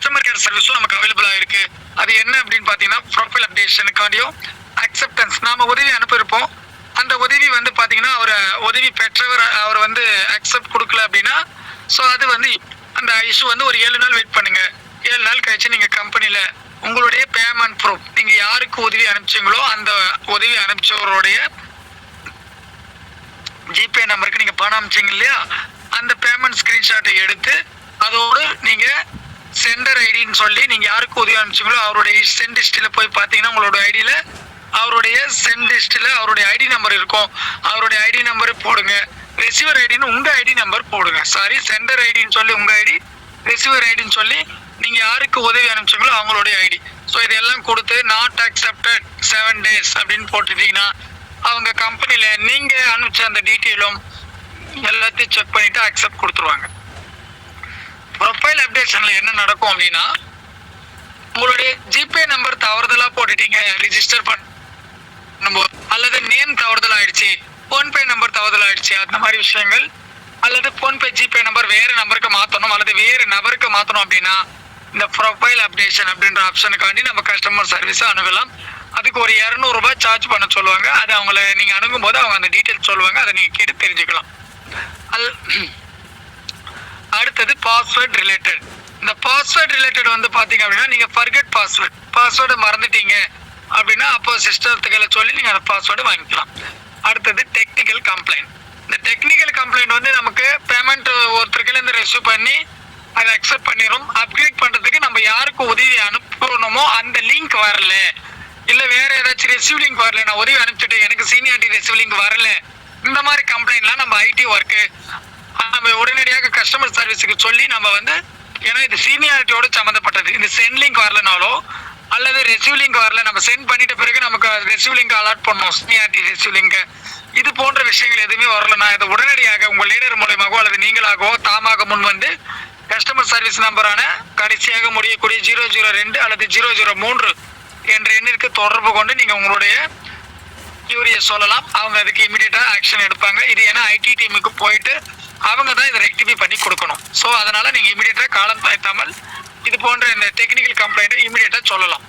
Customer care சர்வீஸும் நமக்கு அவைலபிளாக இருக்கு. அது என்ன அப்படின்னு பார்த்தீங்கன்னா ப்ரொஃபைல் அப்டேஷனுக்காண்டியும் அக்செப்டன்ஸ் நாம உதவி அனுப்பியிருப்போம். அந்த உதவி வந்து பார்த்தீங்கன்னா உதவி பெற்றவர் அவர் வந்து அக்செப்ட் கொடுக்கல அப்படின்னா ஸோ அது வந்து அந்த இஷ்யூ வந்து ஒரு 7 நாள் வெயிட் பண்ணுங்க. 7 நாள் கழிச்சு நீங்க கம்பெனில உங்களுடைய பேமெண்ட் ப்ரூஃப் நீங்க யாருக்கு உதவி அனுப்பிச்சீங்களோ அந்த உதவி அனுப்பிச்சவருடைய ஜிபே நம்பருக்கு நீங்க பணம் அனுப்பிச்சீங்க இல்லையா, அந்த பேமெண்ட் ஸ்கிரீன்ஷாட்டை எடுத்து அதோடு நீங்க சென்டர் ஐடின்னு சொல்லி நீங்க யாருக்கு உதவி அனுப்பிச்சீங்களோ அவருடைய சென்ட் லிஸ்ட்ல போய் பார்த்தீங்கன்னா உங்களோட ஐடியில அவருடைய சென்ட் லிஸ்ட்ல அவருடைய ஐடி நம்பர் இருக்கும். அவருடைய ஐடி நம்பர் போடுங்க. ரிசீவர் ஐடின்னு உங்க ஐடி நம்பர் போடுங்க. சாரி, சென்டர் ஐடின்னு சொல்லி உங்க ஐடி, ரிசீவர் ஐடின்னு சொல்லி நீங்க யாருக்கு உதவி அனுப்பிச்சீங்களோ அவங்களுடைய ஐடி. ஸோ இதெல்லாம் கொடுத்து நாட் அக்செப்டட் 7 days அப்படின்னு போட்டுட்டீங்கன்னா அவங்க கம்பெனில நீங்க அனுப்பிச்ச அந்த டீட்டெயிலும் எல்லாத்தையும் செக் பண்ணிட்டு அக்செப்ட் கொடுத்துருவாங்க. ப்ரொஃபைல் அப்டேஷன்ல என்ன நடக்கும் அப்படின்னா உங்களுடைய ஜிபே நம்பர் தவறுதலா போட்டுட்டீங்க ரிஜிஸ்டர் பண்ணும்போது, அல்லது நேம் தவறுதலா ஆயிடுச்சு, போன்பே நம்பர் தவறுதலா ஆயிடுச்சு, அந்த மாதிரி விஷயங்கள், அல்லது போன்பே ஜிபே நம்பர் வேற நம்பருக்கு மாத்தணும் அல்லது வேற நபருக்கு மாத்தணும் அப்படின்னா இந்த ப்ரொஃபைல் அப்டேஷன் அப்படின்ற ஆப்ஷனுக்காண்டி நம்ம கஸ்டமர் சர்வீஸ் அணுகலாம். அதுக்கு ஒரு 200 ரூபாய் சார்ஜ் பண்ண சொல்லுவாங்க. அது அவங்கள நீங்க அணுகும் போது அவங்க அந்த டீட்டெயில் சொல்லுவாங்க. அதை நீங்க கேட்டு தெரிஞ்சுக்கலாம். அடுத்தது பாஸ்வேர்ட் ரிலேட்டட். இந்த பாஸ்வேர்ட் ரிலேட்டட் வந்து பாத்தீங்க அப்படின்னா நீங்க ஃபர்கெட் பாஸ்வேர்டு மறந்துட்டீங்க அப்படின்னா அப்போ சிஸ்டத்துக்களை சொல்லி நீங்க அந்த பாஸ்வேர்டு வாங்கிக்கலாம். அடுத்தது டெக்னிக்கல் கம்ப்ளைண்ட். இந்த டெக்னிக்கல் கம்ப்ளைண்ட் வந்து நமக்கு பேமெண்ட் ஒருத்தருக்குல இருந்து ரெசிவ் பண்ணி அதை அக்செப்ட் பண்ணிடும். அப்கிரேட் பண்றதுக்கு நம்ம யாருக்கு உதவி அனுப்பணுமோ அந்த லிங்க் வரல, இல்ல வேற ஏதாச்சும் ரெசிவ் லிங்க் வரல, நான் உதவி அனுப்பிச்சுட்டு எனக்கு சீனியாரிட்டி ரெசிவ் லிங்க் வரல, இந்த மாதிரி கம்ப்ளைண்ட்லாம் நம்ம ஐடி ஒர்க்கு நம்ம உடனடியாக கஸ்டமர் சர்வீஸுக்கு சொல்லி நம்ம வந்து, ஏன்னா இது சீனியாரிட்டியோட சம்மந்தப்பட்டது, இந்த சென்ட் லிங்க் வரலனாலோ அல்லது ரெசிவ் லிங்க் வரல, நம்ம சென்ட் பண்ணிட்ட பிறகு நமக்கு ரெசிவ் லிங்க் அலாட் பண்ணோம், சீனியாரிட்டி ரெசிவ் லிங்க், இது போன்ற விஷயங்கள் எதுவுமே வரலன்னா இதை உடனடியாக உங்கள் லீடர் மூலமாகவோ அல்லது நீங்களாகவோ தாமாக முன் வந்து கஸ்டமர் சர்வீஸ் நம்பரான கடைசியாக முடியக்கூடிய 002 அல்லது 003 என்ற எண்ணிற்கு தொடர்பு கொண்டு நீங்க உங்களுடைய கியூரியை சொல்லலாம். அவங்க அதுக்கு இமீடியட்டா ஆக்ஷன் எடுப்பாங்க. இது ஏன்னா ஐடி டீமுக்கு போயிட்டு அவங்க தான் இதை ரெக்டிஃபை பண்ணி கொடுக்கணும். ஸோ அதனால நீங்க இமீடியட்டா காலம் தாழ்த்தாமல் இது போன்ற இந்த டெக்னிக்கல் கம்ப்ளைண்ட் இமீடியட்டா சொல்லலாம்.